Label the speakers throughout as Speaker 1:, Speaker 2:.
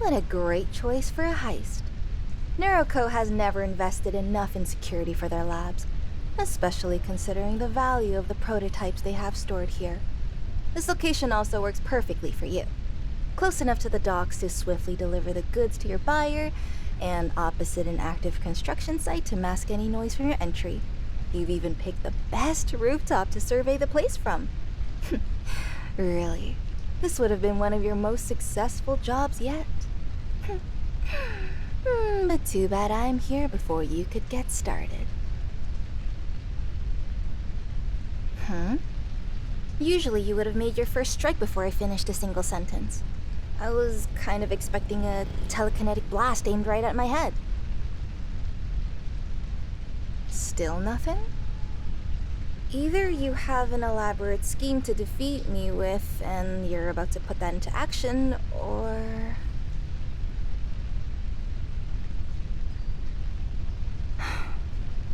Speaker 1: What a great choice for a heist. Neuroco has never invested enough in security for their labs, especially considering the value of the prototypes they have stored here. This location also works perfectly for you. Close enough to the docks to swiftly deliver the goods to your buyer, and opposite an active construction site to mask any noise from your entry. You've even picked the best rooftop to survey the place from. Really, this would have been one of your most successful jobs yet. But too bad I'm here before you could get started. Usually you would have made your first strike before I finished a single sentence. I was kind of expecting a telekinetic blast aimed right at my head. Still nothing? Either you have an elaborate scheme to defeat me with, and you're about to put that into action, or...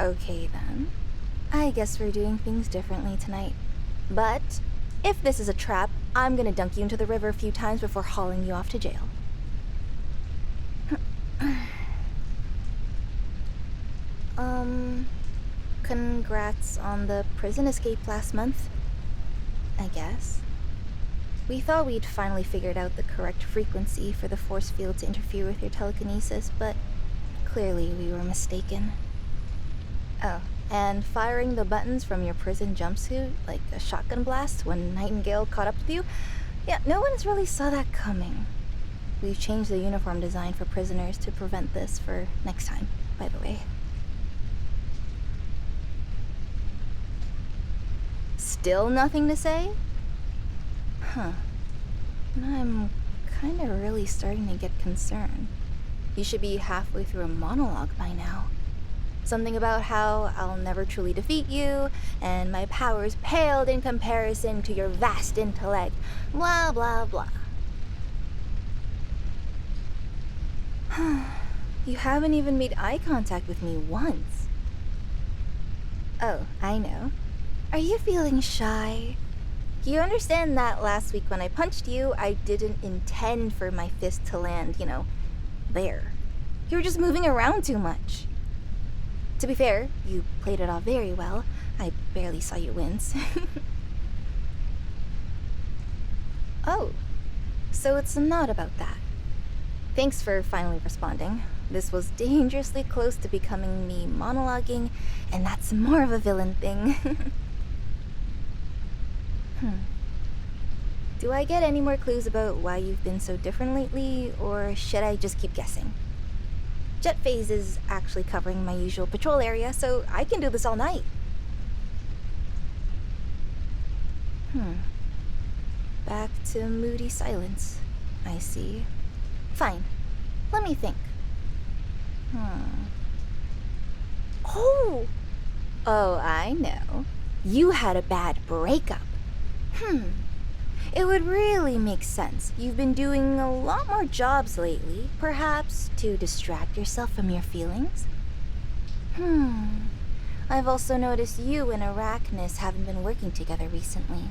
Speaker 1: Okay then. I guess we're doing things differently tonight. But if this is a trap, I'm gonna dunk you into the river a few times before hauling you off to jail. Congrats on the prison escape last month, I guess. We thought we'd finally figured out the correct frequency for the force field to interfere with your telekinesis, but clearly we were mistaken. Oh, and firing the buttons from your prison jumpsuit, like a shotgun blast when Nightingale caught up with you? Yeah, no one's really saw that coming. We've changed the uniform design for prisoners to prevent this for next time, by the way. Still nothing to say? I'm kinda really starting to get concerned. You should be halfway through a monologue by now. Something about how I'll never truly defeat you, and my powers paled in comparison to your vast intellect. Blah, blah, blah. You haven't even made eye contact with me once. Oh, I know. Are you feeling shy? You understand that last week when I punched you, I didn't intend for my fist to land, there. You were just moving around too much. To be fair, you played it off very well. I barely saw you wince. Oh, so it's not about that. Thanks for finally responding. This was dangerously close to becoming me monologuing, and that's more of a villain thing. Do I get any more clues about why you've been so different lately, or should I just keep guessing? Jet Phase is actually covering my usual patrol area, so I can do this all night. Back to moody silence. I see. Fine. Let me think. Oh, I know. You had a bad breakup. It would really make sense. You've been doing a lot more jobs lately, perhaps to distract yourself from your feelings. I've also noticed you and Arachnus haven't been working together recently.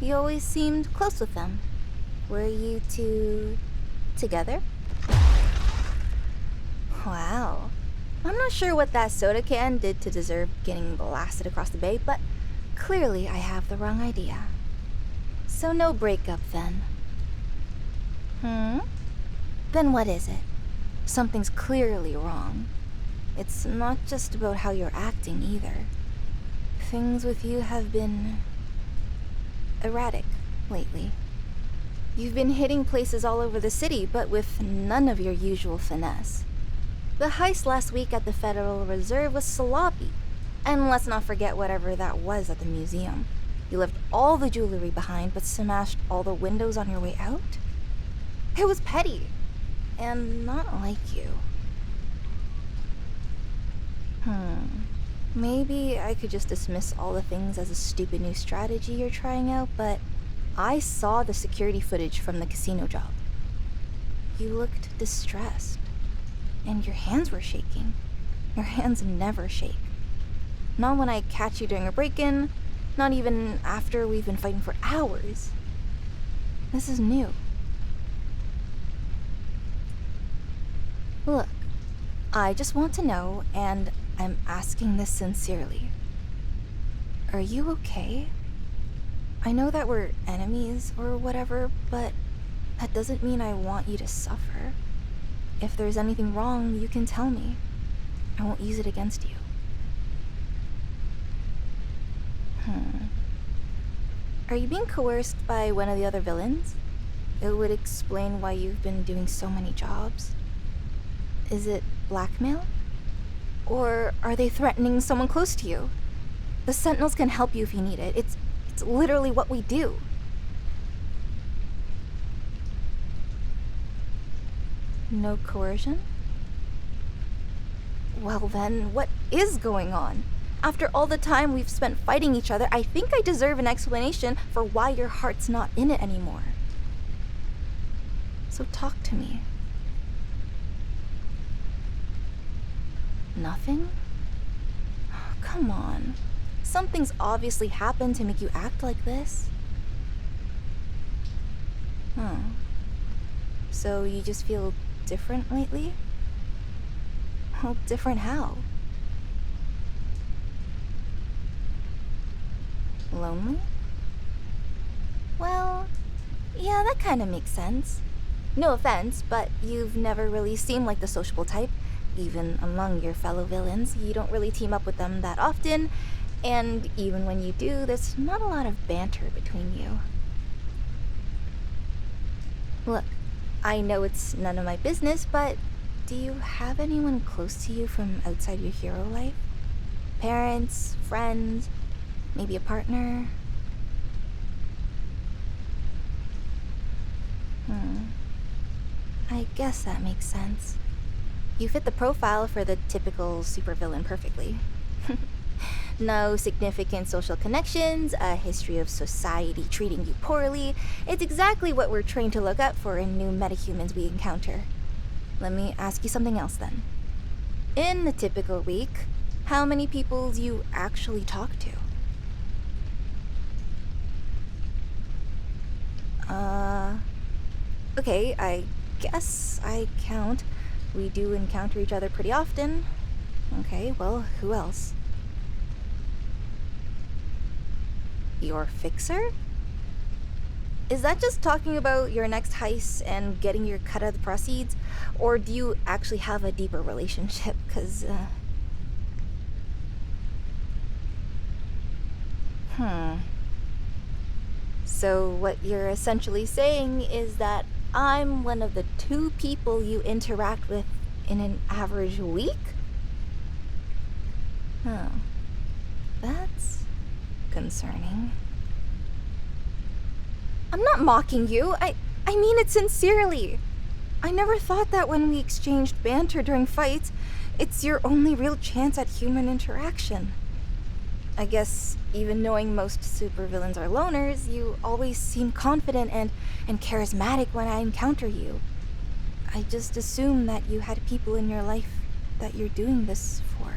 Speaker 1: You always seemed close with them. Were you two together? Wow. I'm not sure what that soda can did to deserve getting blasted across the bay, but clearly I have the wrong idea. So no breakup then. Then what is it? Something's clearly wrong. It's not just about how you're acting either. Things with you have been erratic lately. You've been hitting places all over the city, but with none of your usual finesse. The heist last week at the Federal Reserve was sloppy. And let's not forget whatever that was at the museum. You left all the jewelry behind, but smashed all the windows on your way out? It was petty. And not like you. Maybe I could just dismiss all the things as a stupid new strategy you're trying out, but I saw the security footage from the casino job. You looked distressed. And your hands were shaking. Your hands never shake. Not when I catch you during a break-in, not even after we've been fighting for hours. This is new. Look, I just want to know, and I'm asking this sincerely. Are you okay? I know that we're enemies or whatever, but that doesn't mean I want you to suffer. If there's anything wrong, you can tell me. I won't use it against you. Are you being coerced by one of the other villains? It would explain why you've been doing so many jobs. Is it blackmail? Or are they threatening someone close to you? The Sentinels can help you if you need it. It's literally what we do. No coercion? Well then, what is going on? After all the time we've spent fighting each other, I think I deserve an explanation for why your heart's not in it anymore. So talk to me. Nothing? Come on. Something's obviously happened to make you act like this. Huh. So you just feel different lately? Well, different how? Lonely? Well, yeah, that kind of makes sense. No offense, but you've never really seemed like the sociable type. Even among your fellow villains, you don't really team up with them that often, and even when you do, there's not a lot of banter between you. Look, I know it's none of my business, but do you have anyone close to you from outside your hero life? Parents, friends, maybe a partner? I guess that makes sense. You fit the profile for the typical supervillain perfectly. No significant social connections, a history of society treating you poorly. It's exactly what we're trained to look out for in new metahumans we encounter. Let me ask you something else then. In the typical week, how many people do you actually talk to? Okay, I guess I count. We do encounter each other pretty often. Okay, well, who else? Your fixer? Is that just talking about your next heist and getting your cut of the proceeds? Or do you actually have a deeper relationship? 'Cause, So what you're essentially saying is that I'm one of the 2 people you interact with in an average week? Oh, that's concerning. I'm not mocking you. I mean it sincerely. I never thought that when we exchanged banter during fights, it's your only real chance at human interaction. I guess even knowing most supervillains are loners, you always seem confident and charismatic when I encounter you. I just assume that you had people in your life that you're doing this for.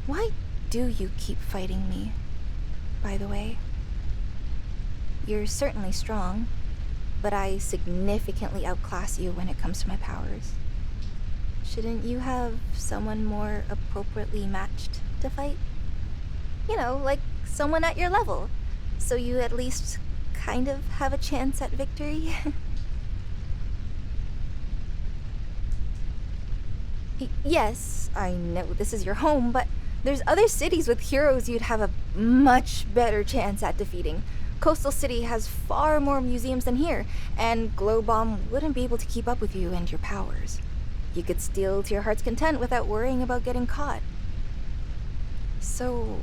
Speaker 1: Why do you keep fighting me, by the way? You're certainly strong, but I significantly outclass you when it comes to my powers. Shouldn't you have someone more appropriately matched to fight? You know, like someone at your level, so you at least kind of have a chance at victory. Yes, I know this is your home, but there's other cities with heroes you'd have a much better chance at defeating. Coastal City has far more museums than here, and Glowbomb wouldn't be able to keep up with you and your powers. You could steal to your heart's content without worrying about getting caught. So,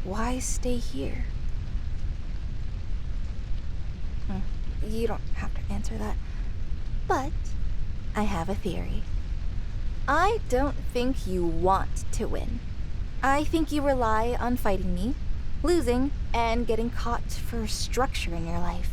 Speaker 1: why stay here? You don't have to answer that. But I have a theory. I don't think you want to win. I think you rely on fighting me, losing, and getting caught for structure in your life.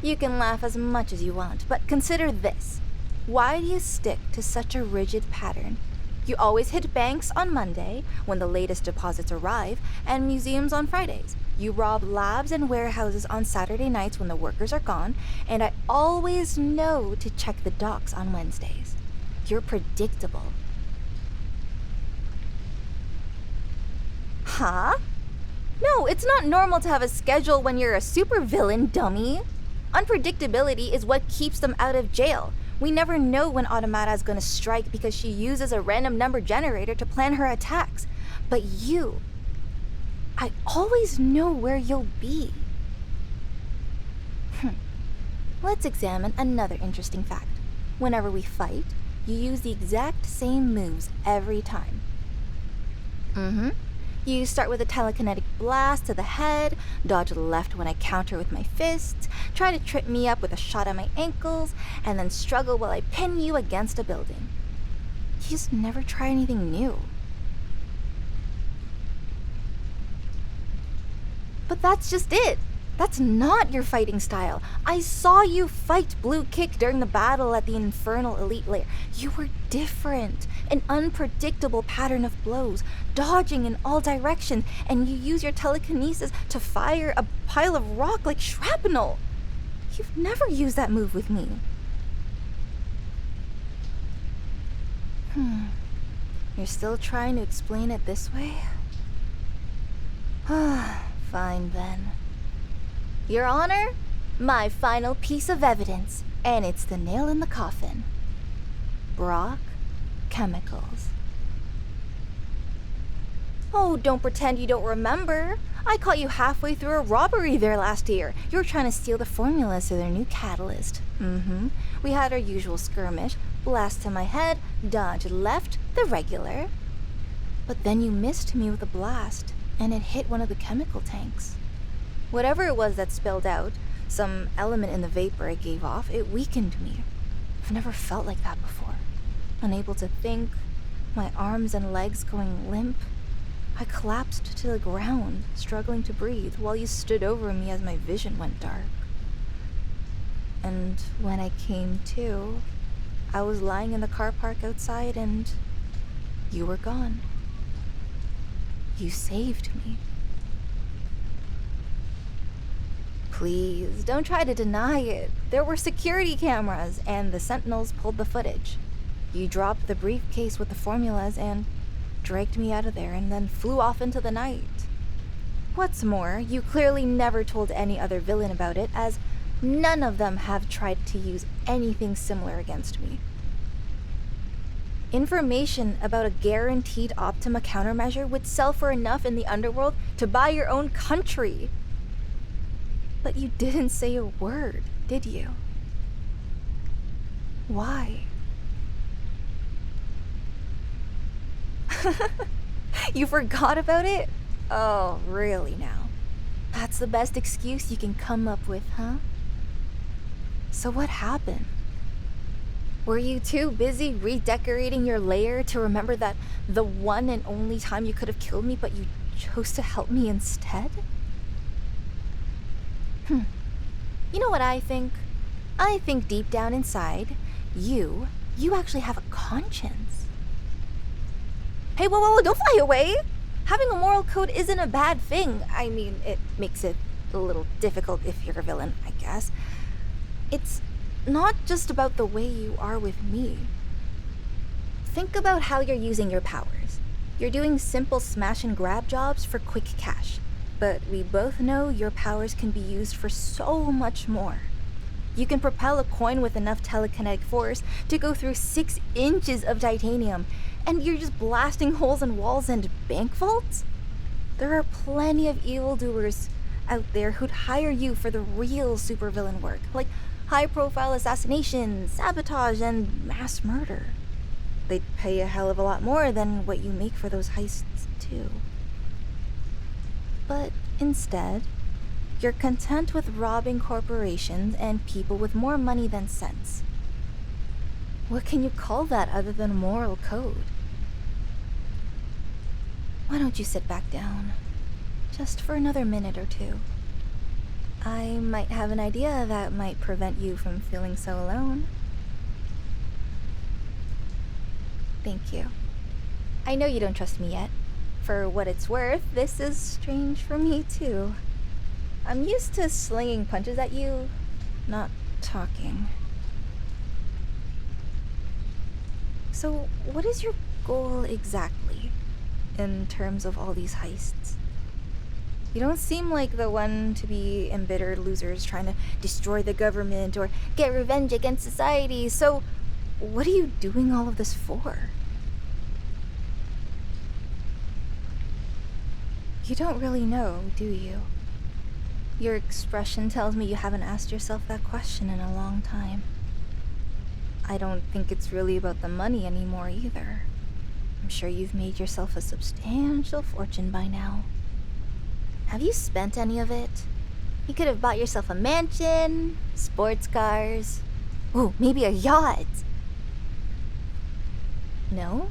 Speaker 1: You can laugh as much as you want, but consider this. Why do you stick to such a rigid pattern? You always hit banks on Monday, when the latest deposits arrive, and museums on Fridays. You rob labs and warehouses on Saturday nights when the workers are gone, and I always know to check the docks on Wednesdays. You're predictable. Huh? No, it's not normal to have a schedule when you're a supervillain, dummy. Unpredictability is what keeps them out of jail. We never know when Automata is going to strike because she uses a random number generator to plan her attacks. But you, I always know where you'll be. Let's examine another interesting fact. Whenever we fight, you use the exact same moves every time. You start with a telekinetic blast to the head, dodge to the left when I counter with my fists, try to trip me up with a shot at my ankles, and then struggle while I pin you against a building. You just never try anything new. But that's just it. That's not your fighting style. I saw you fight Blue Kick during the battle at the Infernal Elite Lair. You were different. An unpredictable pattern of blows, dodging in all directions, and you use your telekinesis to fire a pile of rock like shrapnel. You've never used that move with me. You're still trying to explain it this way? Fine then. Your Honor, my final piece of evidence, and it's the nail in the coffin. Brock Chemicals. Oh, don't pretend you don't remember. I caught you halfway through a robbery there last year. You were trying to steal the formulas to their new catalyst. We had our usual skirmish, blast to my head, dodge left, the regular. But then you missed me with a blast, and it hit one of the chemical tanks. Whatever it was that spilled out, some element in the vapor it gave off, it weakened me. I've never felt like that before. Unable to think, my arms and legs going limp. I collapsed to the ground, struggling to breathe, while you stood over me as my vision went dark. And when I came to, I was lying in the car park outside and you were gone. You saved me. Please, don't try to deny it. There were security cameras, and the sentinels pulled the footage. You dropped the briefcase with the formulas and dragged me out of there and then flew off into the night. What's more, you clearly never told any other villain about it, as none of them have tried to use anything similar against me. Information about a guaranteed Optima countermeasure would sell for enough in the underworld to buy your own country. But you didn't say a word, did you? Why? You forgot about it? Oh, really now? That's the best excuse you can come up with, huh? So what happened? Were you too busy redecorating your lair to remember that the one and only time you could have killed me, but you chose to help me instead? You know what I think? I think deep down inside, you actually have a conscience. Hey, whoa, don't fly away! Having a moral code isn't a bad thing. I mean, it makes it a little difficult if you're a villain, I guess. It's not just about the way you are with me. Think about how you're using your powers. You're doing simple smash and grab jobs for quick cash. But we both know your powers can be used for so much more. You can propel a coin with enough telekinetic force to go through 6 inches of titanium, and you're just blasting holes in walls and bank vaults? There are plenty of evildoers out there who'd hire you for the real supervillain work, like high-profile assassination, sabotage, and mass murder. They'd pay a hell of a lot more than what you make for those heists, too. But instead, you're content with robbing corporations and people with more money than sense. What can you call that other than a moral code? Why don't you sit back down? Just for another minute or two. I might have an idea that might prevent you from feeling so alone. Thank you. I know you don't trust me yet. For what it's worth, this is strange for me too. I'm used to slinging punches at you, not talking. So, what is your goal exactly, in terms of all these heists? You don't seem like the one to be embittered losers trying to destroy the government or get revenge against society, so what are you doing all of this for? You don't really know, do you? Your expression tells me you haven't asked yourself that question in a long time. I don't think it's really about the money anymore either. I'm sure you've made yourself a substantial fortune by now. Have you spent any of it? You could have bought yourself a mansion, sports cars, ooh, maybe a yacht. No?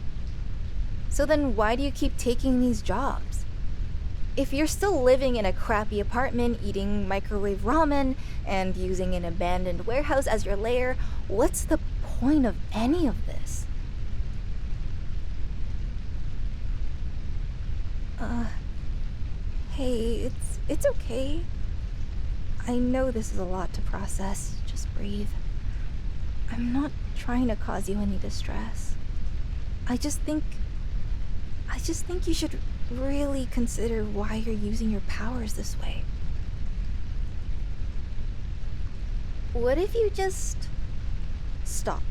Speaker 1: So then why do you keep taking these jobs? If you're still living in a crappy apartment, eating microwave ramen, and using an abandoned warehouse as your lair, what's the point of any of this? Hey, it's okay. I know this is a lot to process. Just breathe. I'm not trying to cause you any distress. I just think you should really consider why you're using your powers this way. What if you just stopped?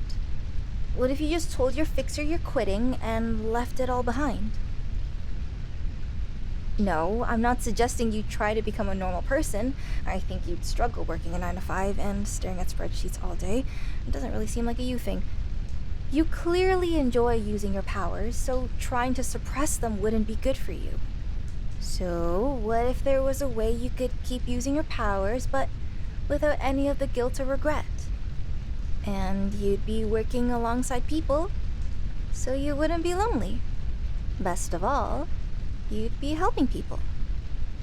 Speaker 1: What if you just told your fixer you're quitting and left it all behind? No, I'm not suggesting you try to become a normal person. I think you'd struggle working a 9 to 5 and staring at spreadsheets all day. It doesn't really seem like a you thing. You clearly enjoy using your powers, so trying to suppress them wouldn't be good for you. So, what if there was a way you could keep using your powers, but without any of the guilt or regret? And you'd be working alongside people, so you wouldn't be lonely. Best of all, you'd be helping people,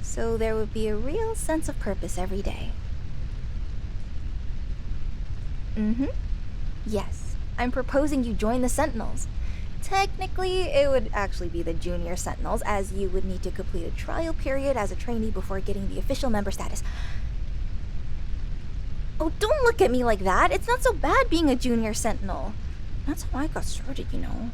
Speaker 1: so there would be a real sense of purpose every day. Yes. I'm proposing you join the Sentinels. Technically, it would actually be the Junior Sentinels, as you would need to complete a trial period as a trainee before getting the official member status. Oh, don't look at me like that. It's not so bad being a Junior Sentinel. That's how I got started, you know.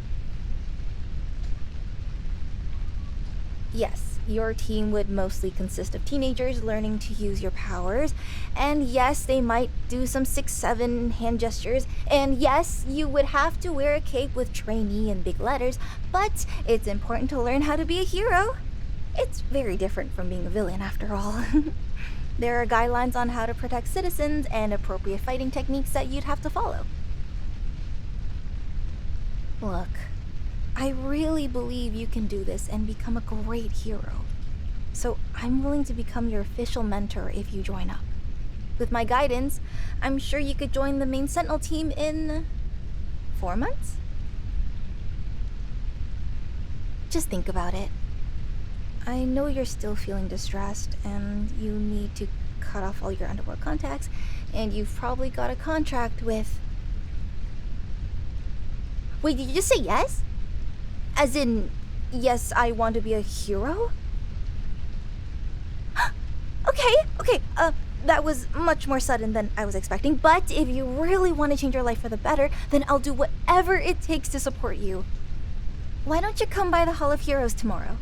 Speaker 1: Yes, your team would mostly consist of teenagers learning to use your powers, and yes, they might do some 6-7 hand gestures, and yes, you would have to wear a cape with trainee in big letters, but it's important to learn how to be a hero. It's very different from being a villain, after all. There are guidelines on how to protect citizens and appropriate fighting techniques that you'd have to follow. Look, I really believe you can do this and become a great hero. So I'm willing to become your official mentor if you join up. With my guidance, I'm sure you could join the main Sentinel team in 4 months? Just think about it. I know you're still feeling distressed and you need to cut off all your underworld contacts, and you've probably got a contract with... Wait, did you just say yes? As in, yes, I want to be a hero? Okay, that was much more sudden than I was expecting, but if you really want to change your life for the better, then I'll do whatever it takes to support you. Why don't you come by the Hall of Heroes tomorrow?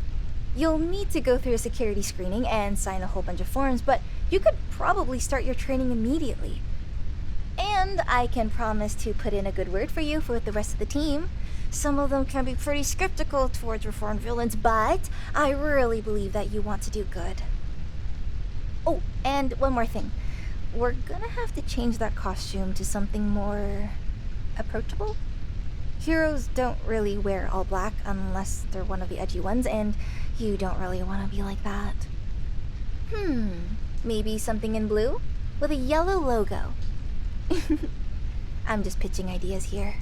Speaker 1: You'll need to go through a security screening and sign a whole bunch of forms, but you could probably start your training immediately. And I can promise to put in a good word for you with the rest of the team. Some of them can be pretty skeptical towards reformed villains, but I really believe that you want to do good. Oh, and one more thing. We're gonna have to change that costume to something more approachable. Heroes don't really wear all black unless they're one of the edgy ones, and you don't really want to be like that. Maybe something in blue with a yellow logo. I'm just pitching ideas here.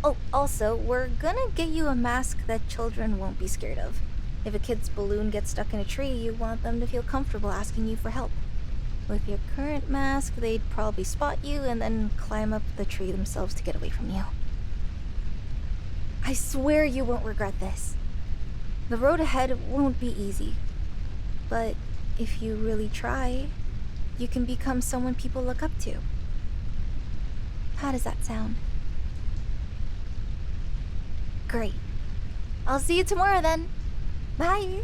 Speaker 1: Oh, also, we're gonna get you a mask that children won't be scared of. If a kid's balloon gets stuck in a tree, you want them to feel comfortable asking you for help. With your current mask, they'd probably spot you and then climb up the tree themselves to get away from you. I swear you won't regret this. The road ahead won't be easy. But if you really try, you can become someone people look up to. How does that sound? Great. I'll see you tomorrow then. Bye.